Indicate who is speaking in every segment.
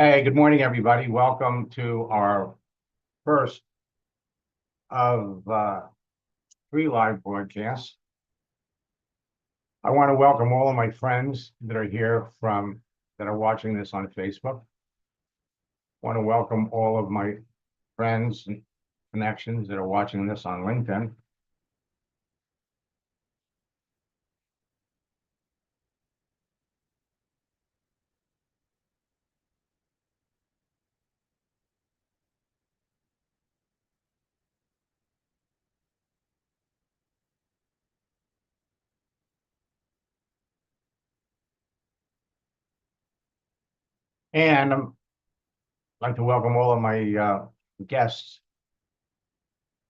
Speaker 1: Hey, good morning, everybody. Welcome to our first of 3 live broadcasts. I want to welcome all of my friends that are here that are watching this on Facebook. I want to welcome all of my friends and connections that are watching this on LinkedIn. And I'd like to welcome all of my guests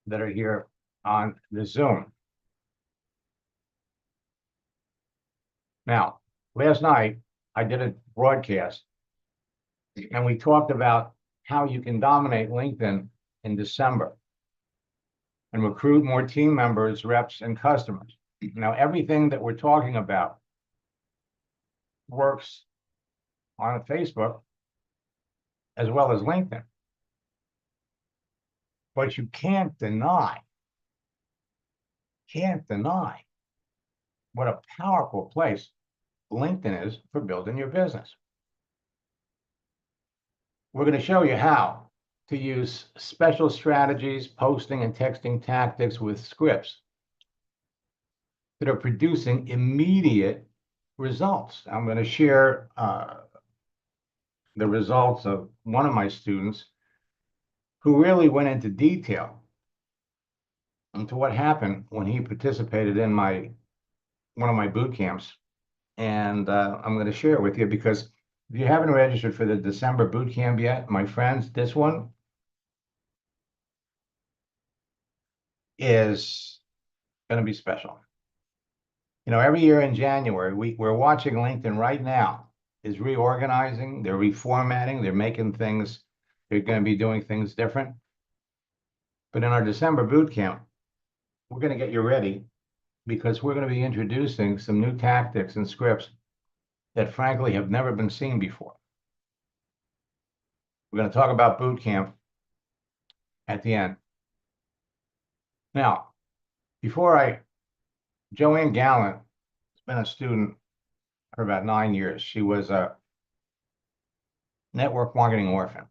Speaker 1: that are here on the Zoom. Now, last night I did a broadcast and we talked about how you can dominate LinkedIn in December and recruit more team members, reps, and customers. Now, everything that we're talking about works on Facebook as well as LinkedIn. But you can't deny what a powerful place LinkedIn is for building your business. We're going to show you how to use special strategies, posting and texting tactics with scripts that are producing immediate results. I'm going to share the results of one of my students who really went into detail into what happened when he participated in one of my boot camps. And I'm going to share it with you because if you haven't registered for the December boot camp yet, my friends, this one is going to be special. You know, every year in January, we're watching LinkedIn right now is reorganizing, they're reformatting, they're making things, they're going to be doing things different. But in our December boot camp, we're going to get you ready because we're going to be introducing some new tactics and scripts that frankly have never been seen before. We're going to talk about boot camp at the end. Now, Joanne Gallant has been a student for about 9 years. She was a network marketing orphan.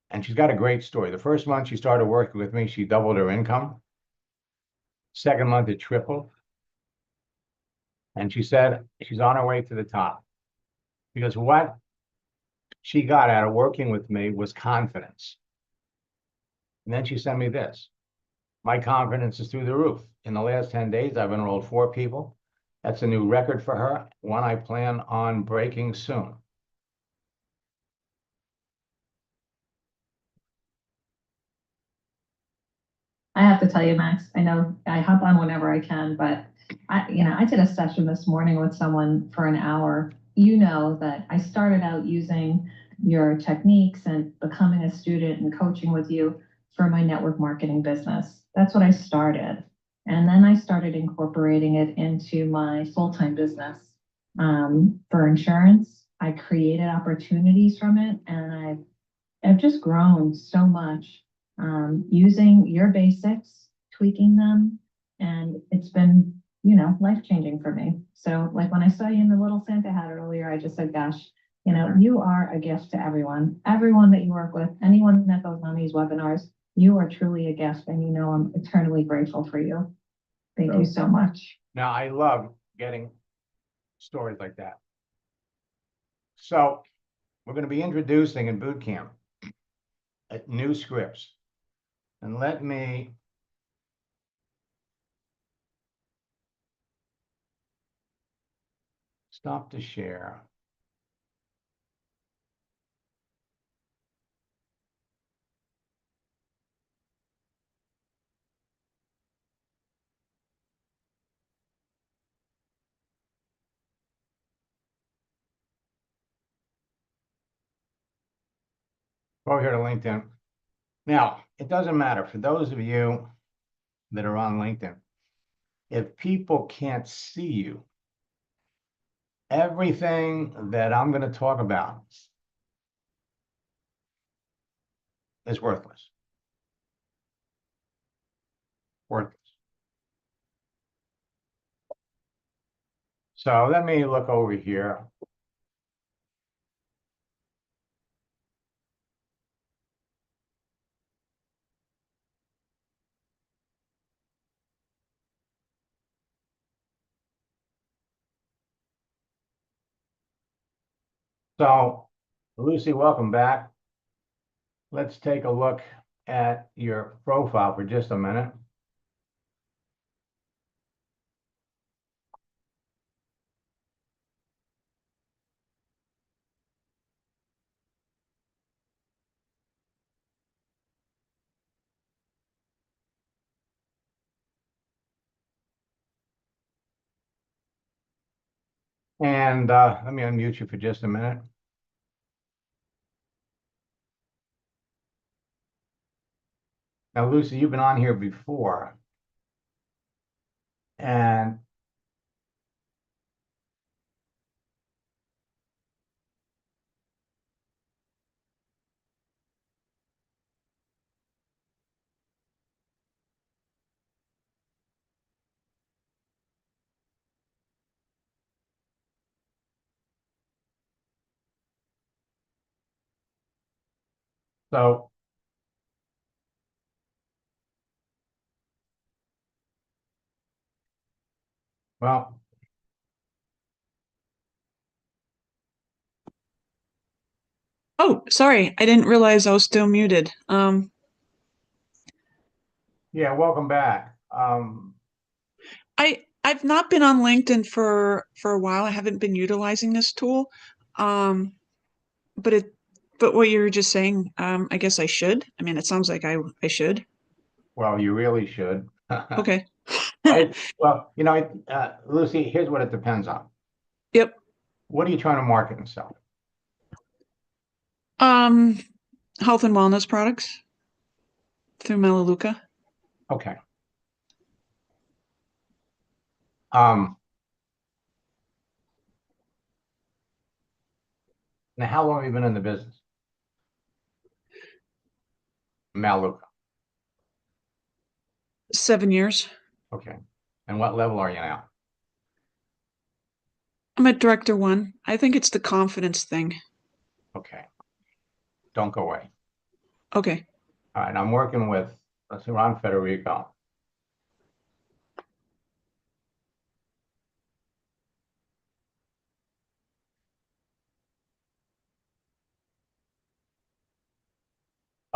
Speaker 1: And she's got a great story. The first month she started working with me, she doubled her income. Second month, it tripled. And she said she's on her way to the top. Because what she got out of working with me was confidence. And then she sent me this. My confidence is through the roof. In the last 10 days, I've enrolled 4 people. That's a new record for her, one I plan on breaking soon.
Speaker 2: I have to tell you, Max, I know I hop on whenever I can, but I did a session this morning with someone for an hour. You know that I started out using your techniques and becoming a student and coaching with you for my network marketing business. That's what I started. And then I started incorporating it into my full-time business for insurance. I created opportunities from it, and I've just grown so much using your basics, tweaking them, and it's been, life-changing for me. So like when I saw you in the little Santa hat earlier, I just said, gosh, you are a gift to everyone that you work with, anyone that goes on these webinars, you are truly a gift, and I'm eternally grateful for you. Thank you so much.
Speaker 1: Now, I love getting stories like that. So we're going to be introducing in boot camp new scripts. And let me stop the share. Go here to LinkedIn. Now, it doesn't matter for those of you that are on LinkedIn. If people can't see you, everything that I'm going to talk about is worthless. Worthless. So let me look over here. So, Lucy, welcome back. Let's take a look at your profile for just a minute. And let me unmute you for just a minute. Now, Lucy, you've been on here before. And so, well,
Speaker 3: Oh, sorry. I didn't realize I was still muted.
Speaker 1: yeah, welcome back.
Speaker 3: I've not been on LinkedIn for a while. I haven't been utilizing this tool. But what you were just saying, I guess I should. I mean, it sounds like I should.
Speaker 1: Well, you really should.
Speaker 3: Okay.
Speaker 1: Well, Lucy, here's what it depends on.
Speaker 3: Yep.
Speaker 1: What are you trying to market and sell?
Speaker 3: Health and wellness products through Melaleuca.
Speaker 1: Okay. Now, how long have you been in the business? Melaleuca.
Speaker 3: 7 years.
Speaker 1: Okay. And what level are you now?
Speaker 3: I'm at Director 1. I think it's the confidence thing.
Speaker 1: Okay. Don't go away.
Speaker 3: Okay.
Speaker 1: All right. I'm working with, let's see, Ron Federico.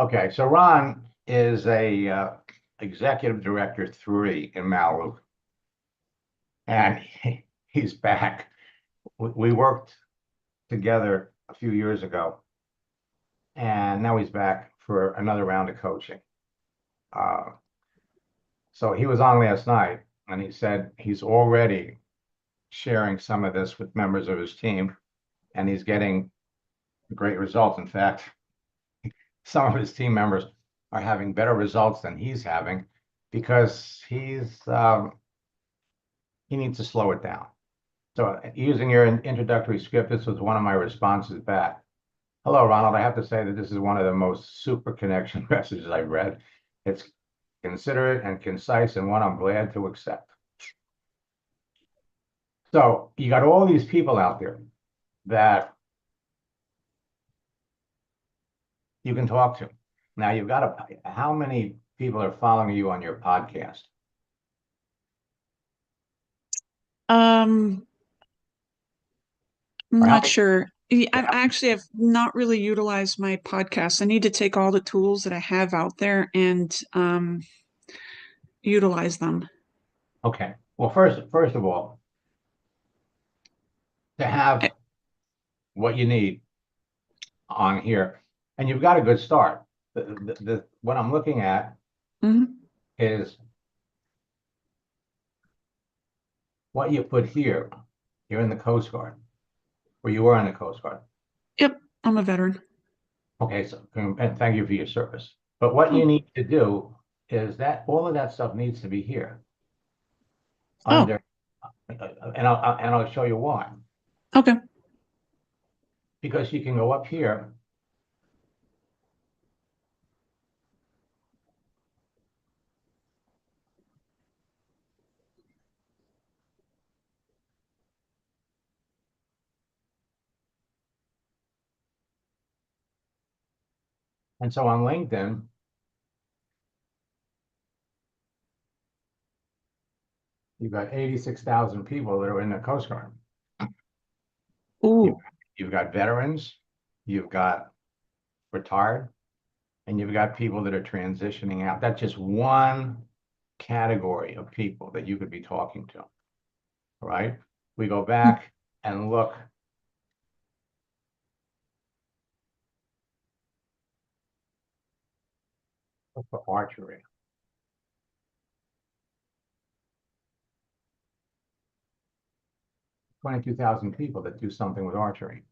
Speaker 1: Okay. So Ron is a executive director 3 in Melaleuca. And he's back. We worked together a few years ago. And now he's back for another round of coaching. So he was on last night and he said he's already sharing some of this with members of his team and he's getting great results. In fact, some of his team members are having better results than he's having because he needs to slow it down. So using your introductory script, this was one of my responses back. Hello, Ronald. I have to say that this is one of the most super connection messages I've read. It's considerate and concise and one I'm glad to accept. So you got all these people out there that you can talk to. Now you've got how many people are following you on your podcast?
Speaker 3: I'm
Speaker 1: Or how
Speaker 3: not
Speaker 1: many,
Speaker 3: sure. I've not really utilized my podcast. I need to take all the tools that I have out there and utilize them.
Speaker 1: okay. Well, first of all, to have what you need on here, and you've got a good start. What I'm looking at is what you put here. You're in the Coast Guard, or you were in the Coast Guard.
Speaker 3: Yep, I'm a veteran.
Speaker 1: Okay, so and thank you for your service. But what you need to do is that all of that stuff needs to be here. Under, and I'll show you why.
Speaker 3: Okay.
Speaker 1: Because you can go up here And so on LinkedIn, you've got 86,000 people that are in the Coast Guard.
Speaker 3: Ooh.
Speaker 1: You've got veterans, you've got retired, and you've got people that are transitioning out. That's just one category of people that you could be talking to, right? We go back and look. Look for archery. 22,000 people that do something with archery.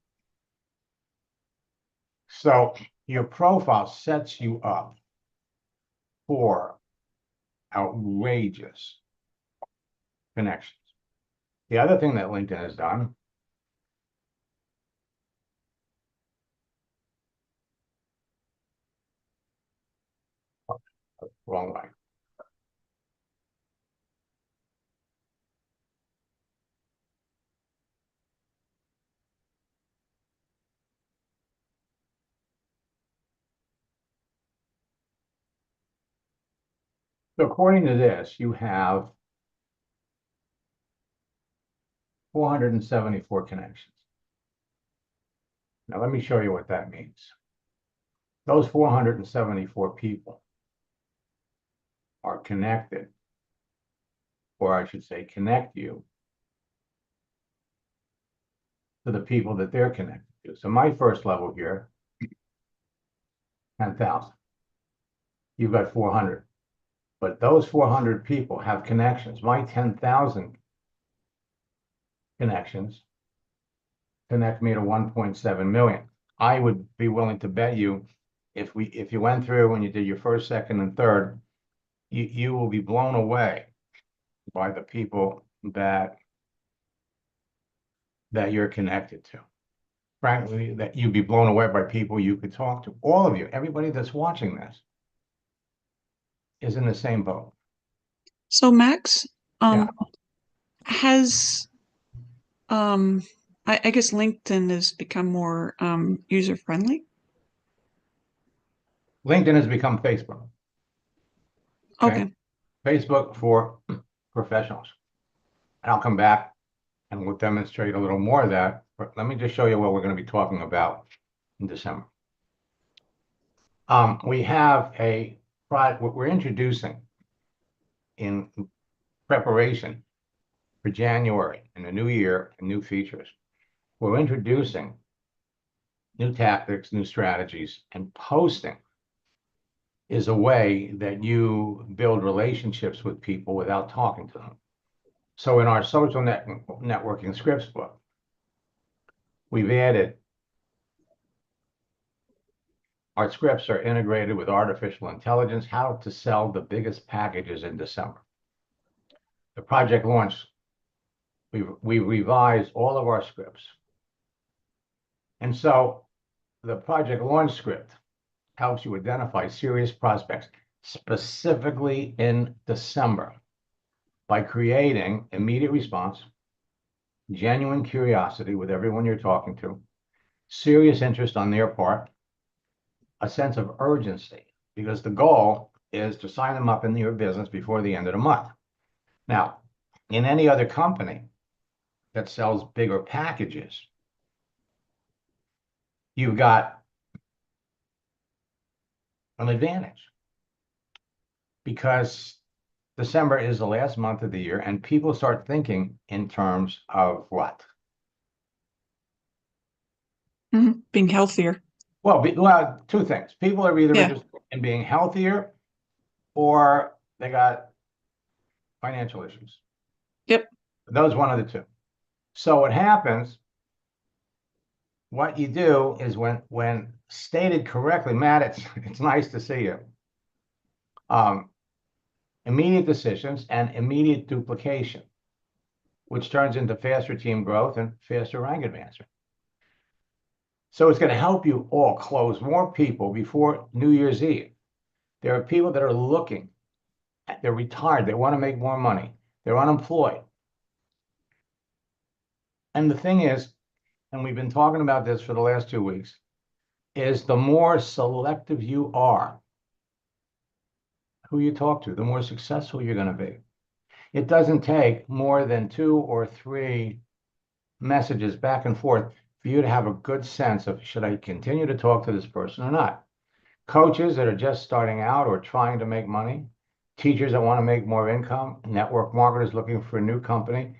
Speaker 1: So your profile sets you up for outrageous connections. The other thing that LinkedIn has done wrong way. So according to this, you have 474 connections. Now let me show you what that means. Those 474 people are connected, or I should say connect you to the people that they're connected to. So my first level here, 10,000. You've got 400. But those 400 people have connections. My 10,000 connections connect me to 1.7 million. I would be willing to bet you if you went through and you did your first, second, and third, you will be blown away by the people that you're connected to. Frankly, that you'd be blown away by people you could talk to. All of you, everybody that's watching this is in the same boat.
Speaker 3: So Max,
Speaker 1: Yeah.
Speaker 3: has I guess LinkedIn has become more user friendly.
Speaker 1: LinkedIn has become Facebook.
Speaker 3: Okay.
Speaker 1: Facebook for professionals. And I'll come back and we'll demonstrate a little more of that. But let me just show you what we're going to be talking about in December. We have a product we're introducing in preparation for January and the new year and new features. We're introducing new tactics, new strategies, and posting is a way that you build relationships with people without talking to them. So in our social networking scripts book, we've added our scripts are integrated with artificial intelligence, how to sell the biggest packages in December. The project launch, we revised all of our scripts. And so the project launch script helps you identify serious prospects, specifically in December, by creating immediate response, genuine curiosity with everyone you're talking to, serious interest on their part, a sense of urgency, because the goal is to sign them up in your business before the end of the month. Now, in any other company that sells bigger packages, you've got an advantage because December is the last month of the year and people start thinking in terms of what?
Speaker 3: Being healthier.
Speaker 1: Well, two things. People are either
Speaker 3: Yeah.
Speaker 1: interested in being healthier or they got financial issues.
Speaker 3: Yep.
Speaker 1: Those one of the two. So what happens, what you do is when stated correctly, Matt, it's nice to see you. Immediate decisions and immediate duplication, which turns into faster team growth and faster rank advancement. So it's going to help you all close more people before New Year's Eve. There are people that are looking, they're retired, they want to make more money, they're unemployed. And the thing is, and we've been talking about this for the last 2 weeks, is the more selective you are, who you talk to, the more successful you're going to be. It doesn't take more than 2 or 3 messages back and forth for you to have a good sense of, should I continue to talk to this person or not? Coaches that are just starting out or trying to make money, teachers that want to make more income, network marketers looking for a new company,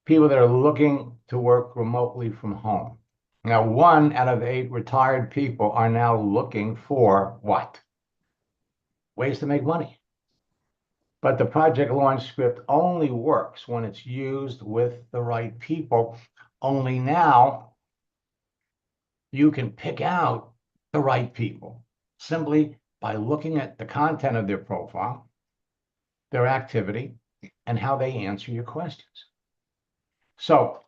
Speaker 1: people that are looking to work remotely from home. Now, 1 out of 8 retired people are now looking for what? Ways to make money. But the project launch script only works when it's used with the right people. Only now you can pick out the right people simply by looking at the content of their profile, their activity, and how they answer your questions. So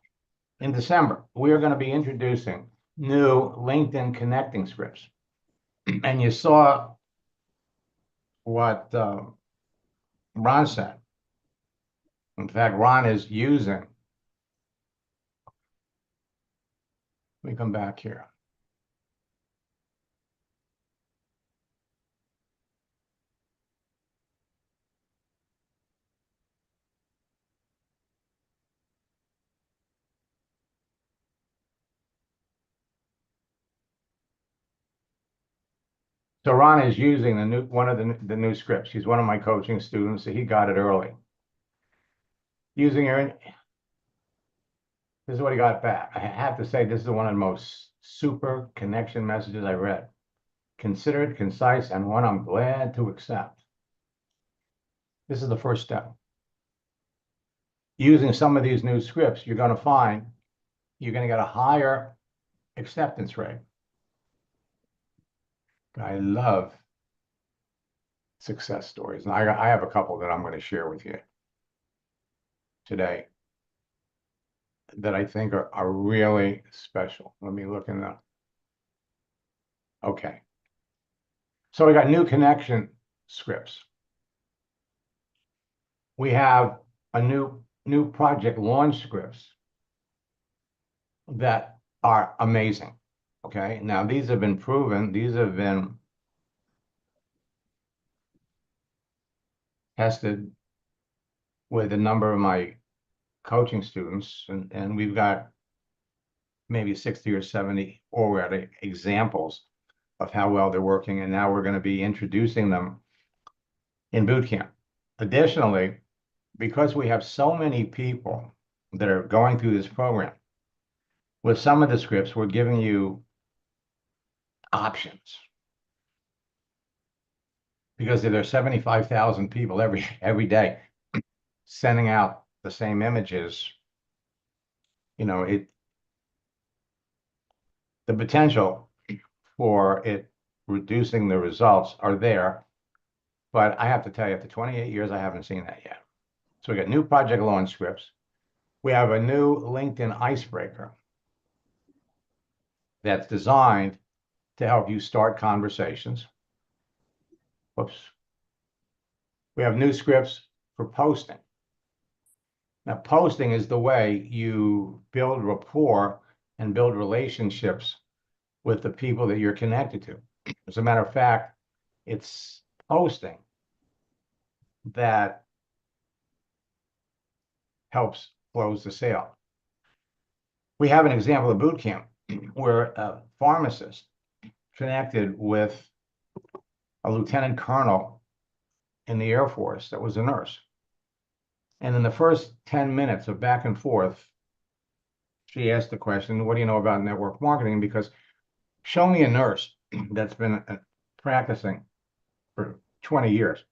Speaker 1: in December, we are going to be introducing new LinkedIn connecting scripts. And you saw what Ron said. In fact, Ron is using, let me come back here. So Ron is using one of the new scripts. He's one of my coaching students, so he got it early. Using this is what he got back. I have to say, this is one of the most super connection messages I read. Considerate, concise, and one I'm glad to accept. This is the first step. Using some of these new scripts, you're going to find you're going to get a higher acceptance rate. I love success stories. And I have a couple that I'm going to share with you today that I think are really special. Let me look in the, okay. So we got new connection scripts. We have a new project launch scripts that are amazing. Okay, now these have been proven, these have been tested with a number of my coaching students, and we've got maybe 60 or 70 already examples of how well they're working, and now we're going to be introducing them in boot camp. Additionally, because we have so many people that are going through this program, with some of the scripts, we're giving you options. Because there are 75,000 people every day sending out the same images, you know, the potential for it reducing the results are there. But I have to tell you, after 28 years, I haven't seen that yet. So we got new project launch scripts. We have a new LinkedIn icebreaker that's designed to help you start conversations. Whoops. We have new scripts for posting. Now, posting is the way you build rapport and build relationships with the people that you're connected to. As a matter of fact, it's posting that helps close the sale. We have an example of boot camp where a pharmacist connected with a lieutenant colonel in the Air Force that was a nurse. And in the first 10 minutes of back and forth, she asked the question, what do you know about network marketing? Because show me a nurse that's been practicing for 20 years.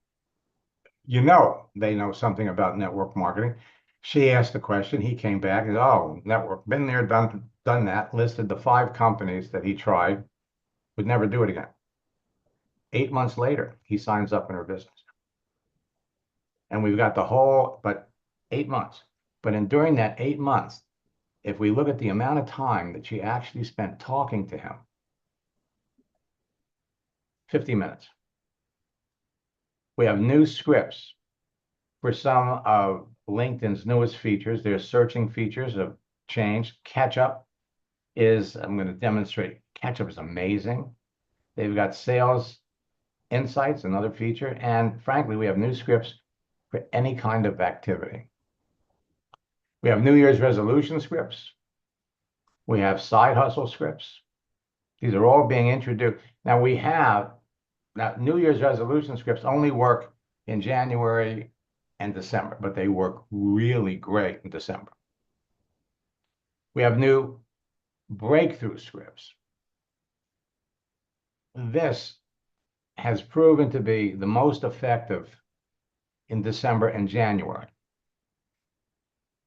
Speaker 1: You know they know something about network marketing. She asked the question. He came back and said, oh, network, been there, done that, listed the 5 companies that he tried, would never do it again. 8 months later, he signs up in her business. And we've got the whole, but 8 months. But during that 8 months, if we look at the amount of time that she actually spent talking to him, 50 minutes. We have new scripts for some of LinkedIn's newest features. Their searching features have changed. Catch up is, I'm going to demonstrate, Ketchup is amazing. They've got sales insights, another feature. And frankly, we have new scripts for any kind of activity. We have New Year's resolution scripts. We have side hustle scripts. These are all being introduced. Now New Year's resolution scripts only work in January and December, but they work really great in December. We have new breakthrough scripts. This has proven to be the most effective in December and January.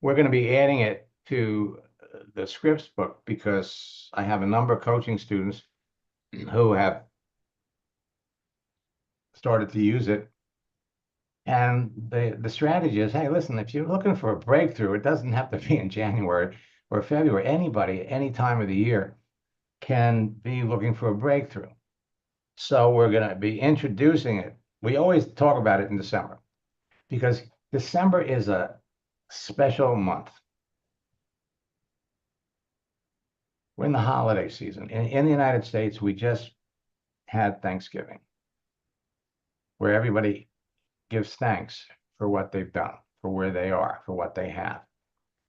Speaker 1: We're going to be adding it to the scripts book because I have a number of coaching students who have started to use it. And the strategy is, hey, listen, if you're looking for a breakthrough, it doesn't have to be in January or February. Anybody, any time of the year can be looking for a breakthrough. So we're going to be introducing it. We always talk about it in December because December is a special month. We're in the holiday season. In the United States, we just had Thanksgiving, where everybody gives thanks for what they've done, for where they are, for what they have.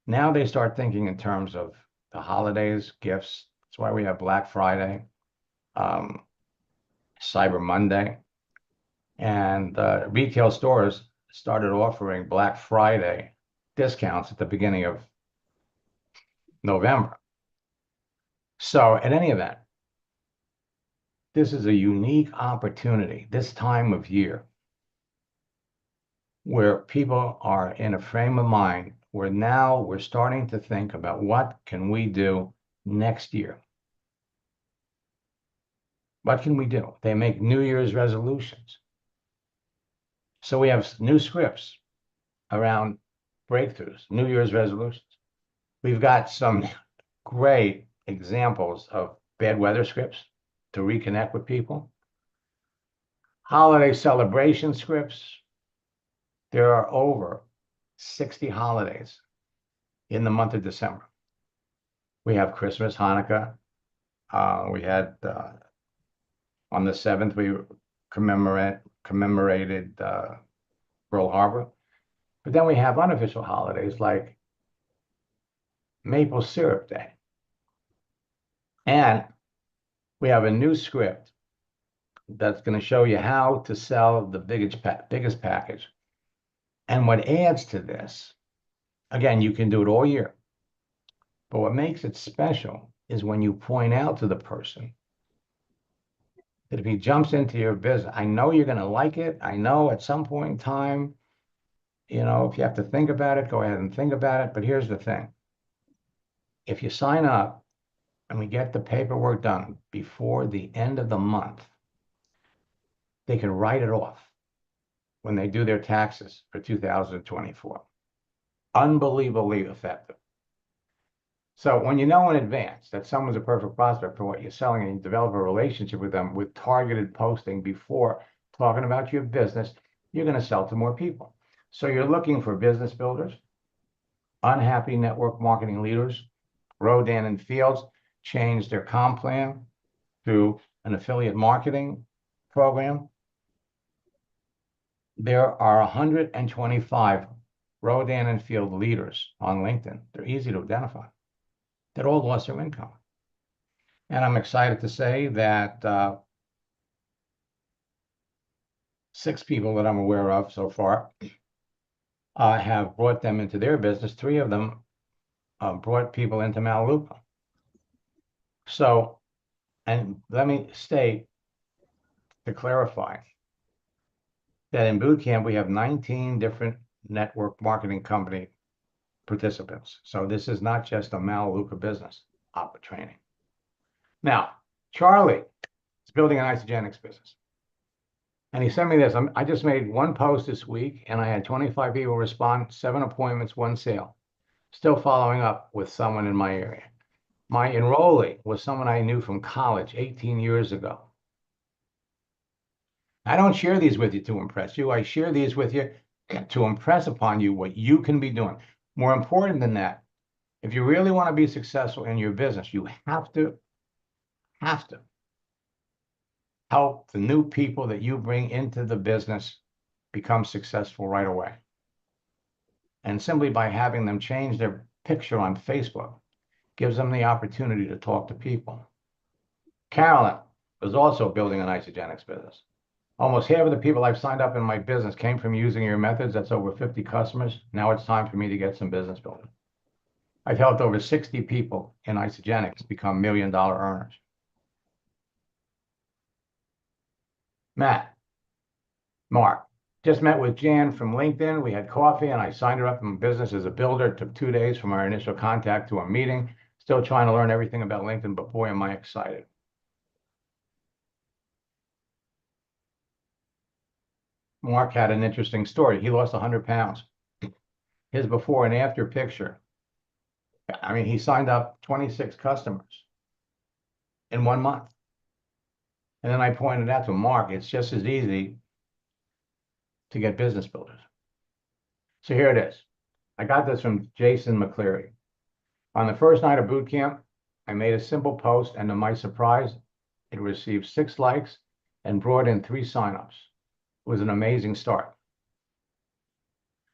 Speaker 1: Now they start thinking in terms of the holidays, gifts. That's why we have Black Friday, Cyber Monday, and retail stores started offering Black Friday discounts at the beginning of November. So at any event, this is a unique opportunity this time of year where people are in a frame of mind where now we're starting to think about what can we do next year. What can we do? They make New Year's resolutions. So we have new scripts around breakthroughs, New Year's resolutions. We've got some great examples of bad weather scripts to reconnect with people. Holiday celebration scripts. There are over 60 holidays in the month of December. We have Christmas, Hanukkah. We had on the 7th, we commemorated Pearl Harbor. But then we have unofficial holidays like Maple Syrup Day. And we have a new script that's going to show you how to sell the biggest package. And what adds to this, again, you can do it all year. But what makes it special is when you point out to the person that if he jumps into your business, I know you're going to like it. I know at some point in time, you know, if you have to think about it, go ahead and think about it. But here's the thing. If you sign up and we get the paperwork done before the end of the month, they can write it off when they do their taxes for 2024. Unbelievably effective. So when you know in advance that someone's a perfect prospect for what you're selling and you develop a relationship with them with targeted posting before talking about your business, you're going to sell to more people. So you're looking for business builders, unhappy network marketing leaders. Rodan and Fields changed their comp plan to an affiliate marketing program. There are 125 Rodan and Field leaders on LinkedIn. They're easy to identify. That all lost their income. And I'm excited to say that 6 people that I'm aware of so far have brought them into their business. 3 of them brought people into Melaleuca. So, and let me state to clarify that in boot camp, we have 19 different network marketing company participants. So this is not just a Melaleuca business training. Now, Charlie is building an Isagenix business. And he sent me this. I just made 1 post this week and I had 25 people respond, 7 appointments, 1 sale. Still following up with someone in my area. My enrollee was someone I knew from college 18 years ago. I don't share these with you to impress you. I share these with you to impress upon you what you can be doing. More important than that, if you really want to be successful in your business, you have to have to help the new people that you bring into the business become successful right away. And simply by having them change their picture on Facebook gives them the opportunity to talk to people. Carolyn is also building an Isagenix business. Almost half of the people I've signed up in my business came from using your methods. That's over 50 customers. Now it's time for me to get some business building. I've helped over 60 people in Isagenix become $1 million earners. Mark, just met with Jan from LinkedIn. We had coffee and I signed her up in business as a builder. It took 2 days from our initial contact to a meeting. Still trying to learn everything about LinkedIn, but boy, am I excited. Mark had an interesting story. He lost 100 pounds. His before and after picture. I mean, he signed up 26 customers in 1 month. And then I pointed out to Mark, it's just as easy to get business builders. So here it is. I got this from Jason McCleary. On the first night of boot camp, I made a simple post, and to my surprise, it received 6 likes and brought in 3 signups. It was an amazing start.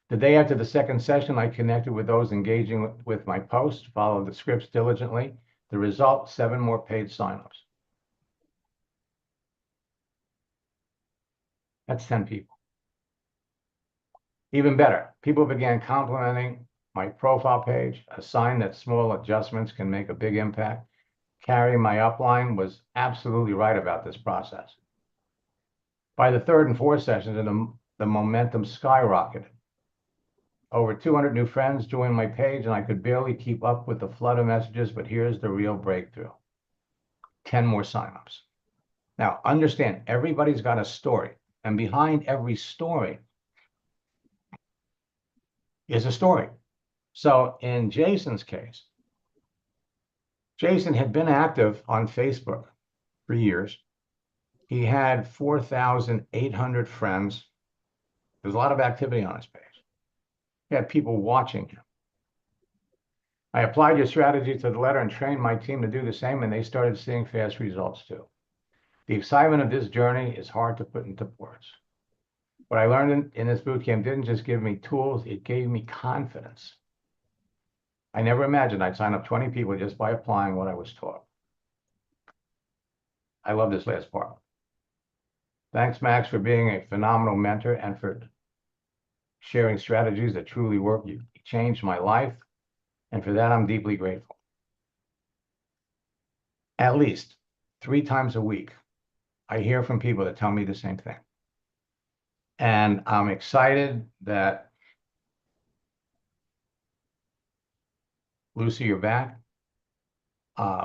Speaker 1: The day after the second session, I connected with those engaging with my post, followed the scripts diligently. The result, 7 more paid signups. That's 10 people. Even better, people began complimenting my profile page, a sign that small adjustments can make a big impact. Carrie, my upline, was absolutely right about this process. By the 3rd and 4th sessions, the momentum skyrocketed. Over 200 new friends joined my page, and I could barely keep up with the flood of messages, but here's the real breakthrough. 10 more signups. Now, understand, everybody's got a story, and behind every story is a story. So in Jason's case, Jason had been active on Facebook for years. He had 4,800 friends. There's a lot of activity on his page. He had people watching him. I applied your strategy to the letter and trained my team to do the same, and they started seeing fast results too. The excitement of this journey is hard to put into words. What I learned in this bootcamp didn't just give me tools, it gave me confidence. I never imagined I'd sign up 20 people just by applying what I was taught. I love this last part. Thanks, Max, for being a phenomenal mentor and for sharing strategies that truly work. You changed my life, and for that, I'm deeply grateful. At least 3 times a week, I hear from people that tell me the same thing. And I'm excited that, Lucy, you're back.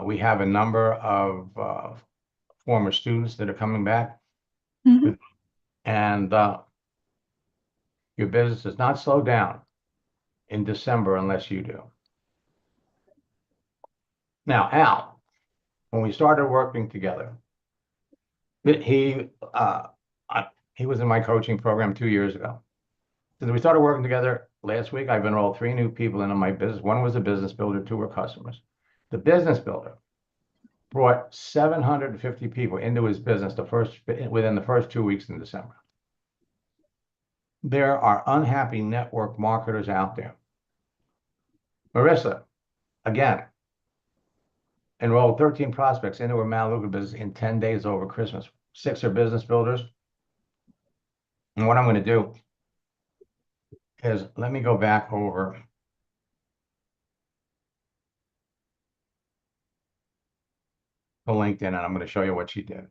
Speaker 1: We have a number of former students that are coming back.
Speaker 3: Mhm.
Speaker 1: And your business does not slow down in December unless you do. Now, Al, when we started working together, he was in my coaching program 2 years ago. So we started working together last week. I've enrolled 3 new people into my business. 1 was a business builder, 2 were customers. The business builder brought 750 people into his business within the first 2 weeks in December. There are unhappy network marketers out there. Marissa, again, enrolled 13 prospects into her Melaleuca business in 10 days over Christmas. 6 are business builders. And what I'm going to do is let me go back over to LinkedIn, and I'm going to show you what she did.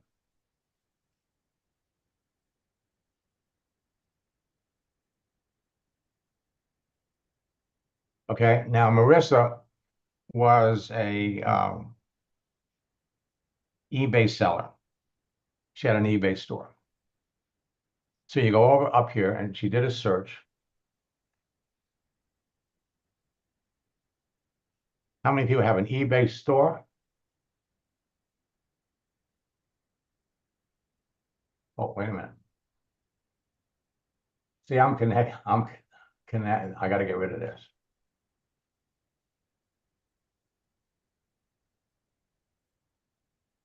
Speaker 1: Okay, now Marissa was a eBay seller. She had an eBay store. So you go over up here, and she did a search. How many people have an eBay store? Oh, wait a minute. See, I'm connected. I got to get rid of this.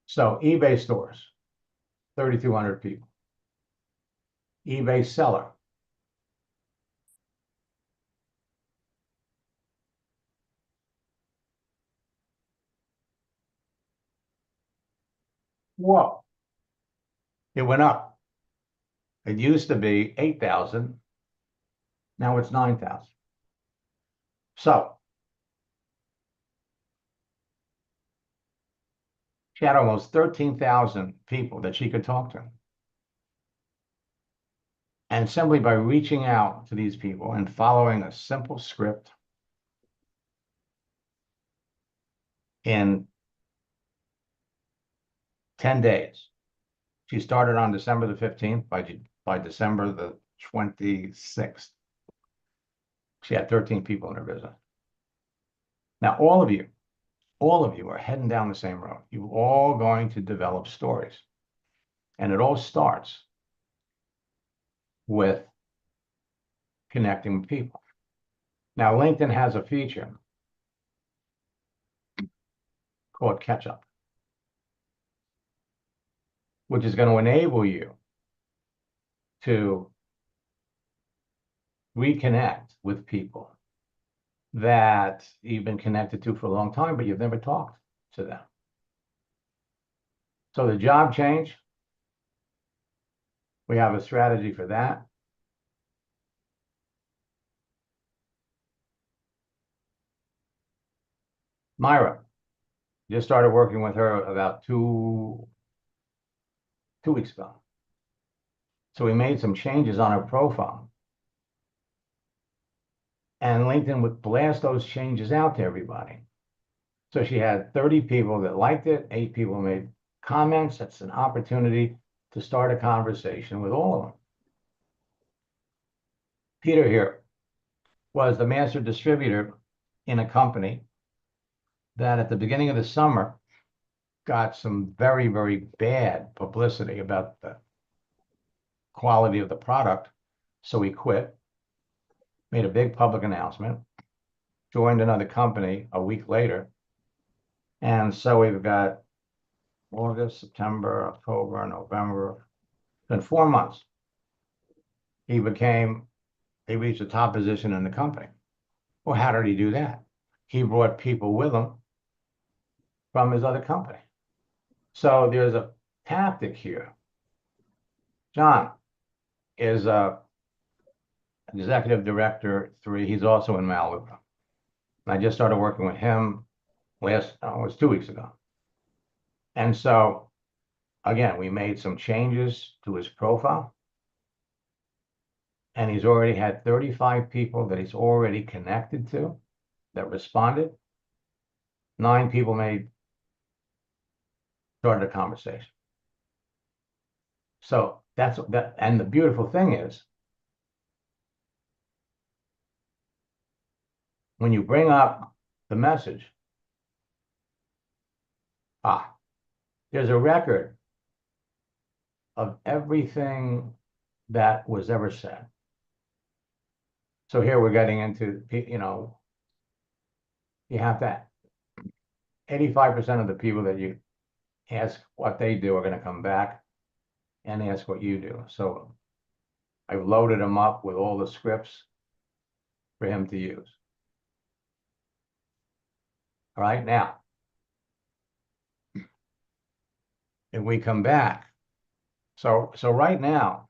Speaker 1: So eBay stores, 3,200 people. eBay seller, whoa, it went up. It used to be 8,000. Now it's 9,000. So she had almost 13,000 people that she could talk to. And simply by reaching out to these people and following a simple script in 10 days, she started on December the 15th. By December the 26th, she had 13 people in her business. Now, all of you are heading down the same road. You're all going to develop stories. And it all starts with connecting with people. Now, LinkedIn has a feature called Catch Up, which is going to enable you to reconnect with people that you've been connected to for a long time, but you've never talked to them. So the job change, we have a strategy for that. Myra, just started working with her about two weeks ago. So we made some changes on her profile. And LinkedIn would blast those changes out to everybody. So she had 30 people that liked it, 8 people made comments. That's an opportunity to start a conversation with all of them. Peter here was the master distributor in a company that at the beginning of the summer got some very, very bad publicity about the quality of the product. So he quit, made a big public announcement, joined another company a week later. And so we've got August, September, October, November. In 4 months, he reached a top position in the company. Well, how did he do that? He brought people with him from his other company. So there's a tactic here. John is executive director 3. He's also in Melaleuca. I just started working with him it was 2 weeks ago. And so, again, we made some changes to his profile. And he's already had 35 people that he's already connected to that responded. 9 people started a conversation. So that's that. And the beautiful thing is, when you bring up the message, there's a record of everything that was ever said. So here we're getting into, you have that 85% of the people that you ask what they do are going to come back and ask what you do. So I've loaded him up with all the scripts for him to use. All right, now, if we come back, so right now,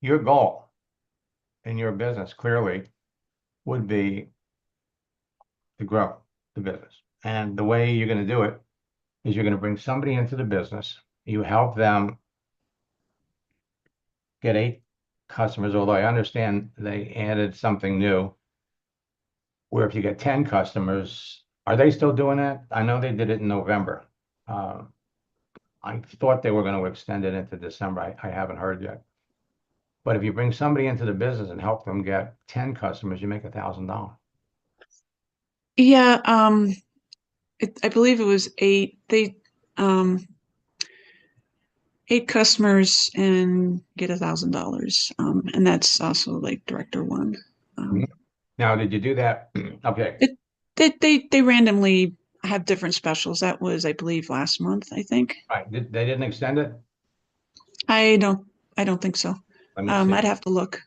Speaker 1: your goal in your business clearly would be to grow the business. And the way you're going to do it is you're going to bring somebody into the business. You help them get 8 customers, although I understand they added something new where if you get 10 customers, are they still doing that? I know they did it in November. I thought they were going to extend it into December. I haven't heard yet. But if you bring somebody into the business and help them get 10 customers, you make $1,000.
Speaker 3: Yeah, I believe it was 8. They 8 customers and get $1,000. And that's also like director 1.
Speaker 1: Now, did you do that? Okay.
Speaker 3: They randomly have different specials. That was, I believe, last month, I think.
Speaker 1: Right, they didn't extend it?
Speaker 3: I don't think so.
Speaker 1: Let me see.
Speaker 3: I'd have to look.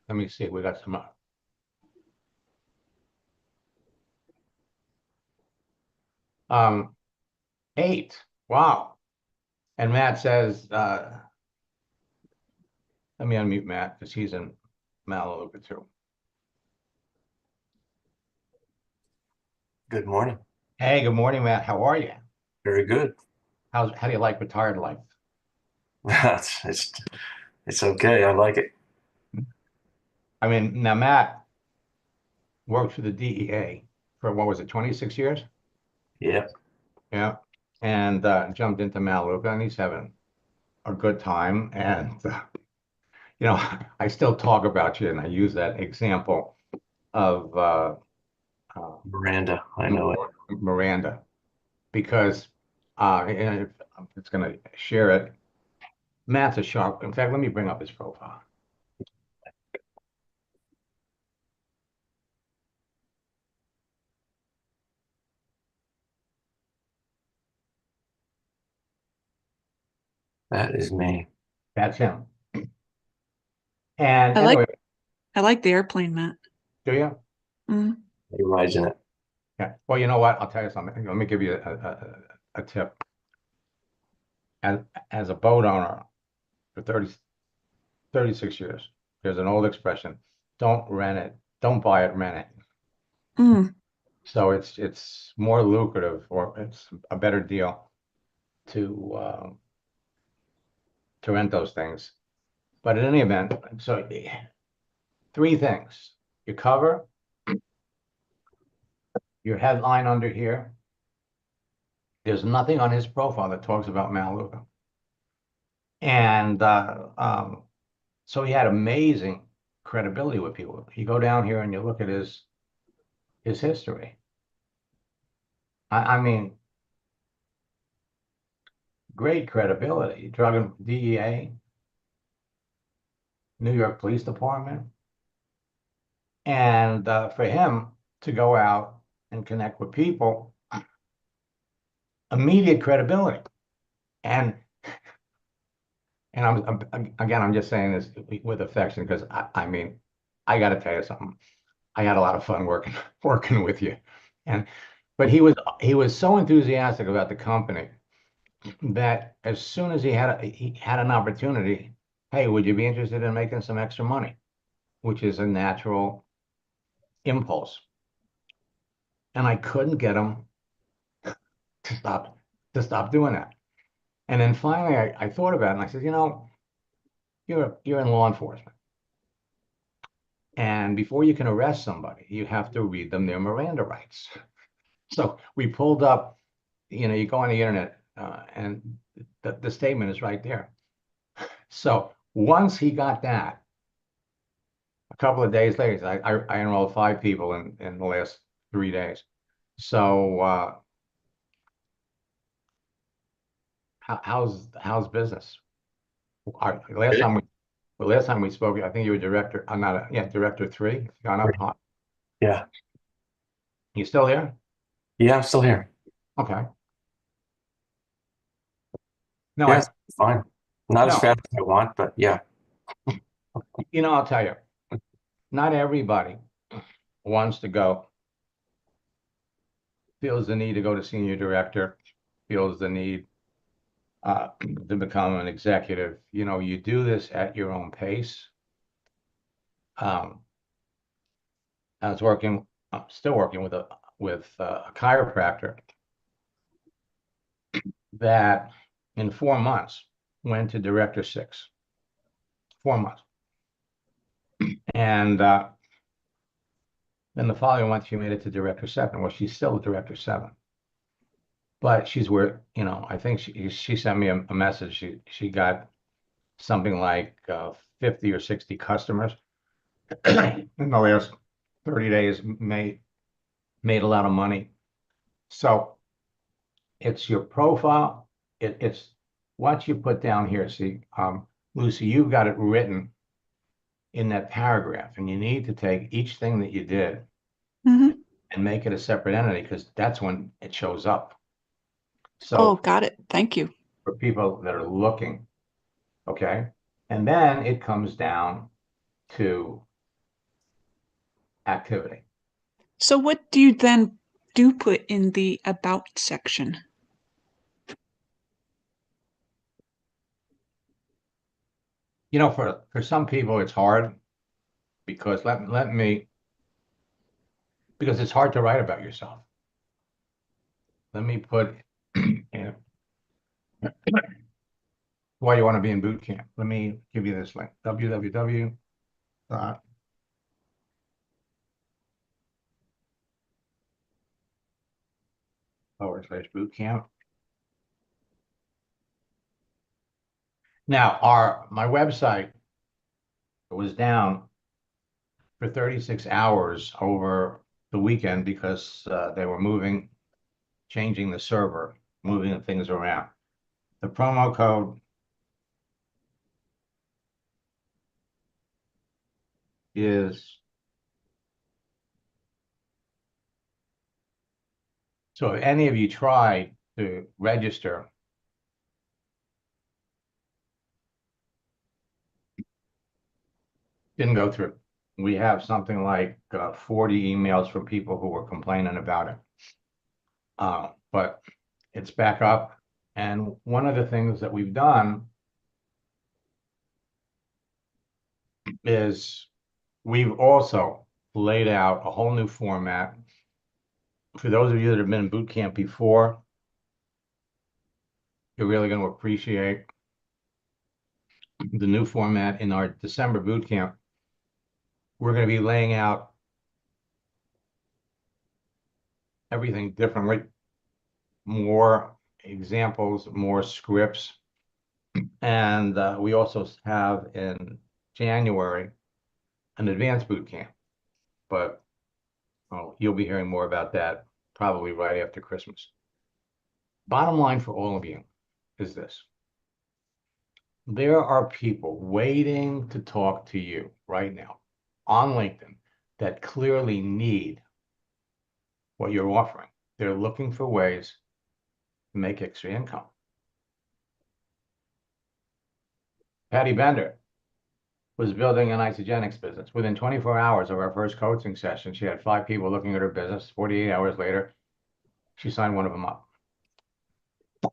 Speaker 1: Let me see. We got some. 8. Wow. And Matt says, let me unmute Matt because he's in Melaleuca too.
Speaker 4: Good morning.
Speaker 1: Hey, good morning, Matt. How are you?
Speaker 4: Very good.
Speaker 1: How do you like retired life?
Speaker 4: It's okay. I like it.
Speaker 1: I mean, now Matt worked for the DEA for what was it, 26 years?
Speaker 4: Yeah.
Speaker 1: Yeah. And jumped into Melaleuca, and he's having a good time. And you know, I still talk about you, and I use that example of
Speaker 4: Miranda. I know it.
Speaker 1: Miranda, because and if it's going to share it. Matt's a sharp. In fact, let me bring up his profile.
Speaker 4: That is me.
Speaker 1: That's him. And
Speaker 3: I
Speaker 1: anyway,
Speaker 3: like the airplane, Matt.
Speaker 1: do you?
Speaker 3: Mm.
Speaker 4: He rides in it.
Speaker 1: Yeah. Well, you know what? I'll tell you something. Let me give you a tip. As a boat owner for 36 years, there's an old expression: don't rent it, don't buy it, rent it.
Speaker 3: Mm.
Speaker 1: So it's more lucrative, or it's a better deal to rent those things. But in any event, so 3 things: your cover, your headline under here. There's nothing on his profile that talks about Melaleuca. And so he had amazing credibility with people. You go down here and you look at his history. I mean, great credibility. Drug and DEA, New York Police Department. And for him to go out and connect with people, immediate credibility. And I'm just saying this with affection, because I mean, I got to tell you something. I had a lot of fun working with you, but he was so enthusiastic about the company that as soon as he had an opportunity, hey, would you be interested in making some extra money? Which is a natural impulse, and I couldn't get him to stop doing that. And then finally, I thought about it, and I said, you know, you're in law enforcement. And before you can arrest somebody, you have to read them their Miranda rights. So we pulled up, you know, you go on the internet and the statement is right there. So once he got that, a couple of days later, I enrolled 5 people in the last 3 days. So how's business? Last time we spoke, I think you were director. I'm not. Director 3. Gone up high.
Speaker 4: Yeah.
Speaker 1: You still here?
Speaker 4: Yeah, I'm still here.
Speaker 1: Okay. No,
Speaker 4: Yeah, it's fine. Not as
Speaker 1: no.
Speaker 4: fast as I want, but yeah.
Speaker 1: You know, I'll tell you, not everybody wants to go, feels the need to go to senior director, feels the need to become an executive. You know, you do this at your own pace. I was still working with a chiropractor that in 4 months went to director 6. 4 months. And then the following month, she made it to director 7. Well, she's still director 7. But she's where, you know, I think she sent me a message. She got something like 50 or 60 customers in the last 30 days, made a lot of money. So it's your profile. It's what you put down here. See, Lucy, you've got it written in that paragraph, and you need to take each thing that you did
Speaker 3: Mm-hmm.
Speaker 1: and make it a separate entity, because that's when it shows up. So
Speaker 3: Oh, got it. Thank you.
Speaker 1: for people that are looking, okay? And then it comes down to activity.
Speaker 3: So what do you then do put in the about section?
Speaker 1: You know, for some people, it's hard because because it's hard to write about yourself. Let me put in why you want to be in boot camp. Let me give you this link, www. /boot camp. Now, my website was down for 36 hours over the weekend because they were changing the server, moving things around. The promo code is, so if any of you tried to register, didn't go through. We have something like 40 emails from people who were complaining about it. But it's back up. And one of the things that we've done is we've also laid out a whole new format. For those of you that have been in boot camp before, you're really going to appreciate the new format in our December boot camp. We're going to be laying out everything differently, more examples, more scripts. And we also have in January an advanced boot camp, but you'll be hearing more about that probably right after Christmas. Bottom line for all of you is this. There are people waiting to talk to you right now on LinkedIn that clearly need what you're offering. They're looking for ways to make extra income. Patty Bender was building an Isagenix business. Within 24 hours of our first coaching session, she had 5 people looking at her business. 48 hours later, she signed one of them up.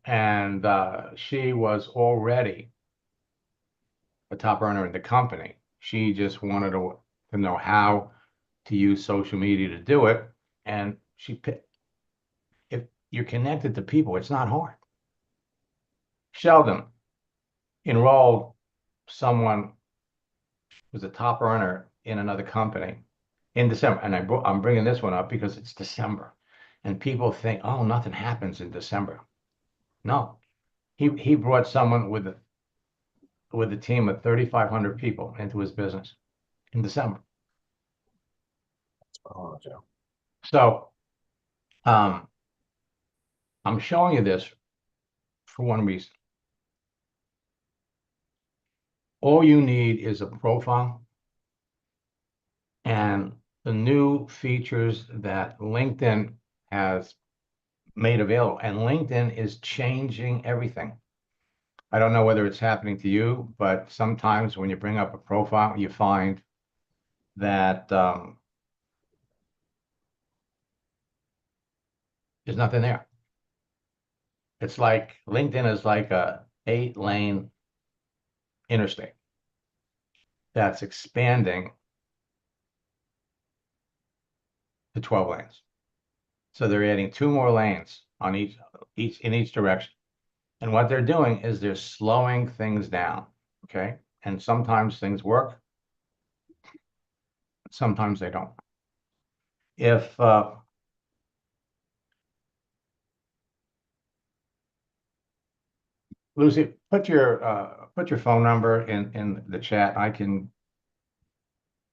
Speaker 1: And she was already a top earner in the company. She just wanted to know how to use social media to do it. And if you're connected to people, it's not hard. Sheldon enrolled someone who's a top earner in another company in December. And I'm bringing this one up because it's December. And people think, oh, nothing happens in December. No, he brought someone with a team of 3,500 people into his business in December.
Speaker 4: Oh, Joe.
Speaker 1: So I'm showing you this for one reason. All you need is a profile and the new features that LinkedIn has made available. And LinkedIn is changing everything. I don't know whether it's happening to you, but sometimes when you bring up a profile, you find that there's nothing there. It's like LinkedIn is like a 8-lane interstate that's expanding to 12 lanes. So they're adding 2 more lanes on in each direction. And what they're doing is they're slowing things down, okay? And sometimes things work, sometimes they don't. If Lucy, put your phone number in the chat. I can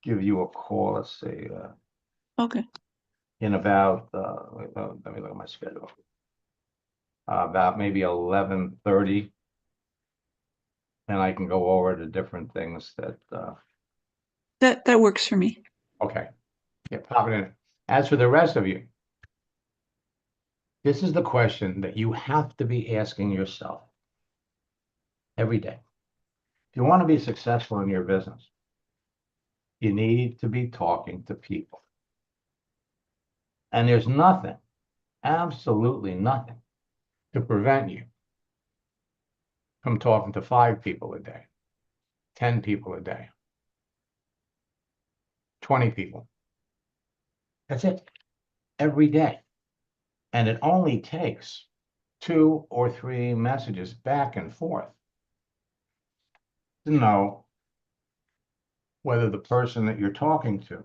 Speaker 1: give you a call. Let's see.
Speaker 3: Okay.
Speaker 1: In about let me look at my schedule. About maybe 11:30, and I can go over the different things that.
Speaker 3: That works for me.
Speaker 1: Okay. Yeah, pop it in. As for the rest of you, this is the question that you have to be asking yourself every day. If you want to be successful in your business, you need to be talking to people. And there's nothing, absolutely nothing, to prevent you from talking to 5 people a day, 10 people a day, 20 people. That's it, every day. And it only takes 2 or 3 messages back and forth to know whether the person that you're talking to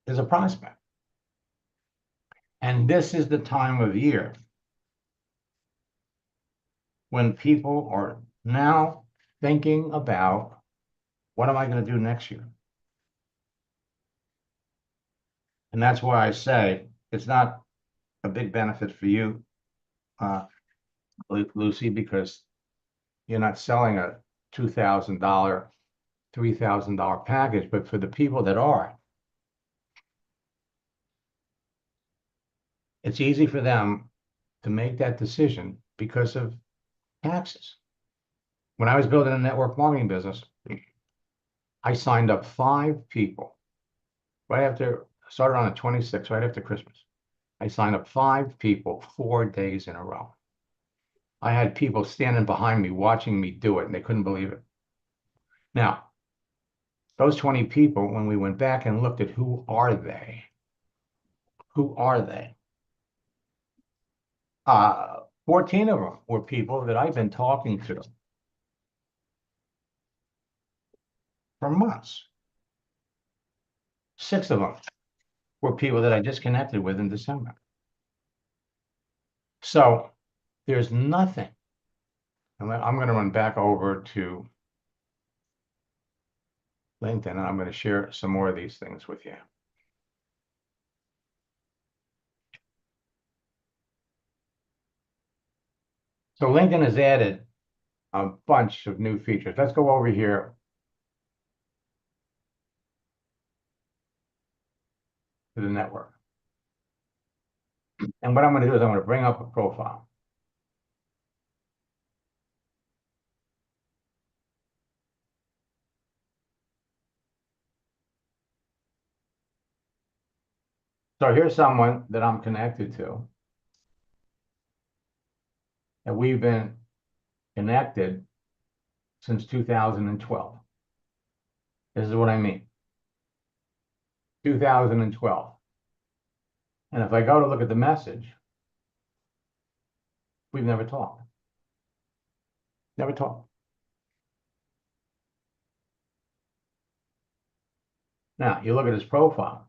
Speaker 1: is a prospect. And this is the time of year when people are now thinking about, what am I going to do next year? And that's why I say it's not a big benefit for you, Lucy, because you're not selling a $2,000, $3,000 package, but for the people that are, it's easy for them to make that decision because of taxes. When I was building a network marketing business, I signed up 5 people right after, started on the 26th, right after Christmas. I signed up 5 people 4 days in a row. I had people standing behind me watching me do it, and they couldn't believe it. Now, those 20 people, when we went back and looked at who are they? Who are they? 14 of them were people that I've been talking to for months. 6 of them were people that I just connected with in December. So there's nothing. And I'm going to run back over to LinkedIn, and I'm going to share some more of these things with you. So LinkedIn has added a bunch of new features. Let's go over here to the network. And what I'm going to do is I'm going to bring up a profile. So here's someone that I'm connected to. And we've been connected since 2012. This is what I mean. 2012. And if I go to look at the message, we've never talked. Never talked. Now, you look at his profile,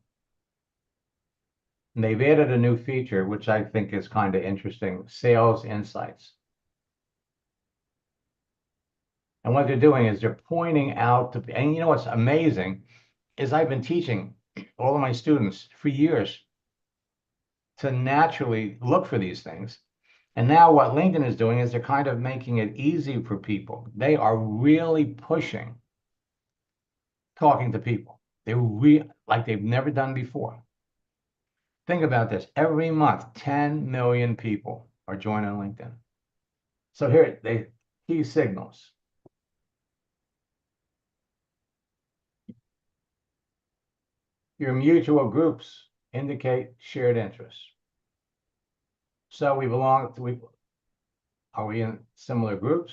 Speaker 1: and they've added a new feature, which I think is kind of interesting, sales insights. And what they're doing is they're pointing out to, and you know what's amazing is I've been teaching all of my students for years to naturally look for these things. And now what LinkedIn is doing is they're kind of making it easy for people. They are really pushing talking to people. They're like they've never done before. Think about this. Every month, 10 million people are joining LinkedIn. So here, key signals. Your mutual groups indicate shared interests. So are we in similar groups?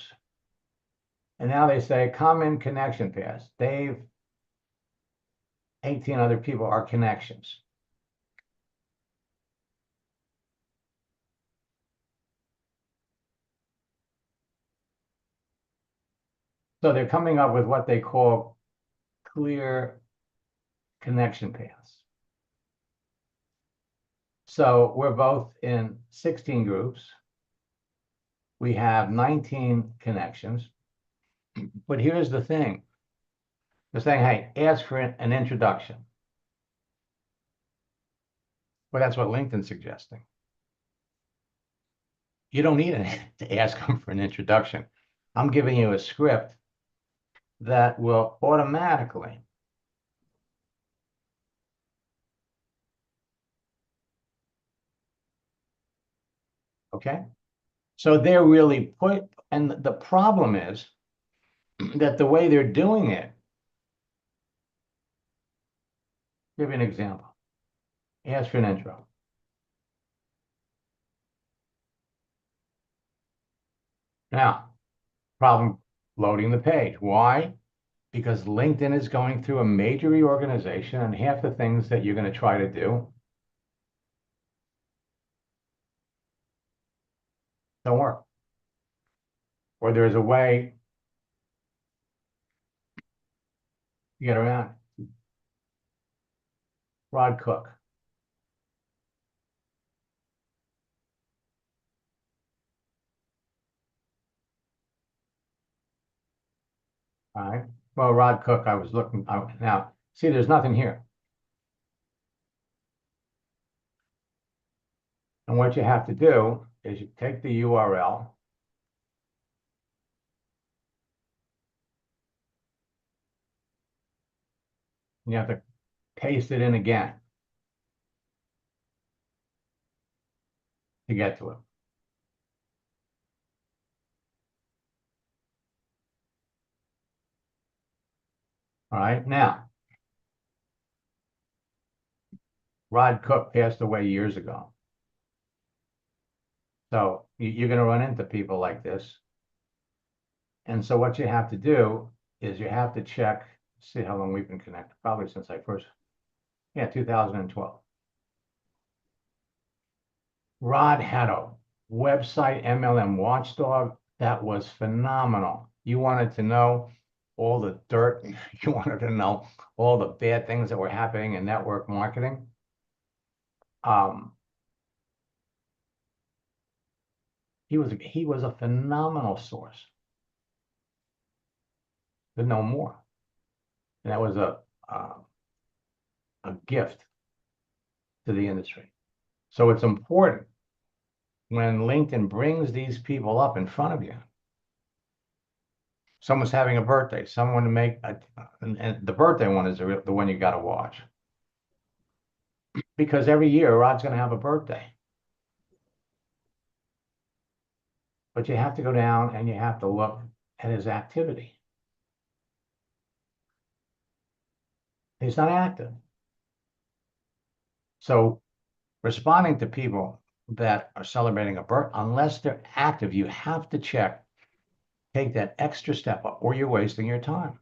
Speaker 1: And now they say common connection paths. Dave, 18 other people are connections. So they're coming up with what they call clear connection paths. So we're both in 16 groups. We have 19 connections. But here's the thing. They're saying, hey, ask for an introduction. Well, that's what LinkedIn's suggesting. You don't need to ask them for an introduction. I'm giving you a script that will automatically Okay? So they're really and the problem is that the way they're doing it, give you an example. Ask for an intro. Now, problem loading the page. Why? Because LinkedIn is going through a major reorganization, and half the things that you're going to try to do don't work. Or there's a way to get around it. Rod Cook. All right. Well, Rod Cook, I was looking now. See, there's nothing here. And what you have to do is you take the URL, and you have to paste it in again to get to it. All right. Now, Rod Cook passed away years ago. So you're going to run into people like this. And so what you have to do is you have to check, see how long we've been connected, probably since I first, 2012. Rod had a website, MLM Watchdog, that was phenomenal. You wanted to know all the dirt, you wanted to know all the bad things that were happening in network marketing. He was a phenomenal source to know more. And that was a gift to the industry. So it's important when LinkedIn brings these people up in front of you. Someone's having a birthday, someone to make, and the birthday one is the one you got to watch. Because every year Rod's going to have a birthday. But you have to go down and you have to look at his activity. He's not active. So responding to people that are celebrating a birthday, unless they're active, you have to take that extra step up, or you're wasting your time.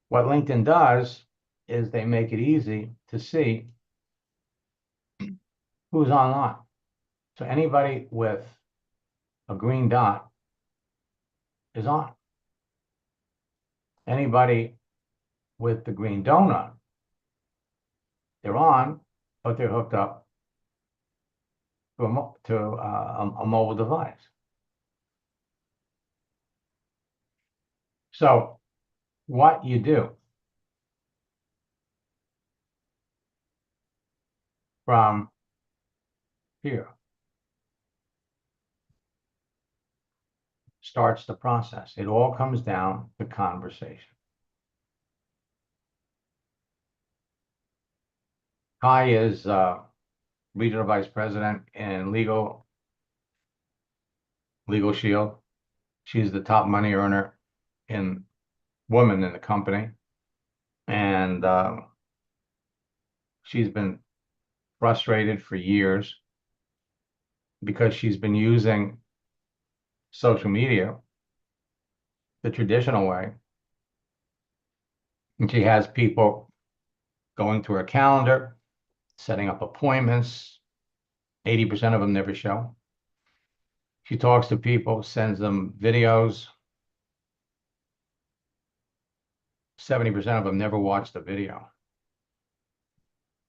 Speaker 1: What LinkedIn does is they make it easy to see who's online. So anybody with a green dot is on. Anybody with the green donut, they're on, but they're hooked up to a mobile device. So what you do from here starts the process. It all comes down to conversation. Kai is regional vice president in Legal Shield. She's the top money earner woman in the company. And she's been frustrated for years because she's been using social media the traditional way. And she has people going through her calendar, setting up appointments. 80% of them never show. She talks to people, sends them videos. 70% of them never watch the video.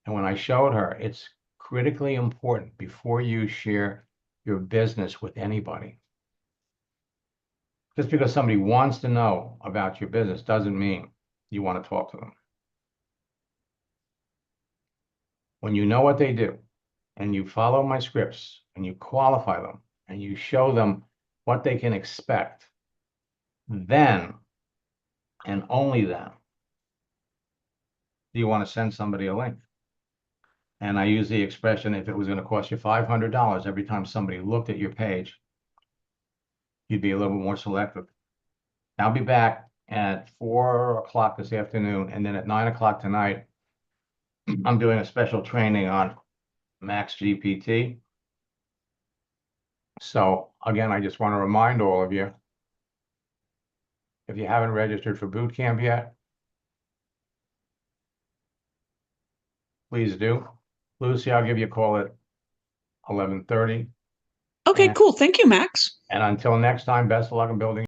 Speaker 1: And when I showed her, it's critically important before you share your business with anybody. Just because somebody wants to know about your business doesn't mean you want to talk to them. When you know what they do, and you follow my scripts, and you qualify them, and you show them what they can expect, then, and only then, do you want to send somebody a link. And I use the expression, if it was going to cost you $500 every time somebody looked at your page, you'd be a little bit more selective. I'll be back at 4 o'clock this afternoon, and then at 9 o'clock tonight, I'm doing a special training on Max GPT. So again, I just want to remind all of you, if you haven't registered for boot camp yet, please do. Lucy, I'll give you a call at 11:30.
Speaker 3: Okay,
Speaker 1: And-
Speaker 3: cool. Thank you, Max.
Speaker 1: And until next time, best of luck in building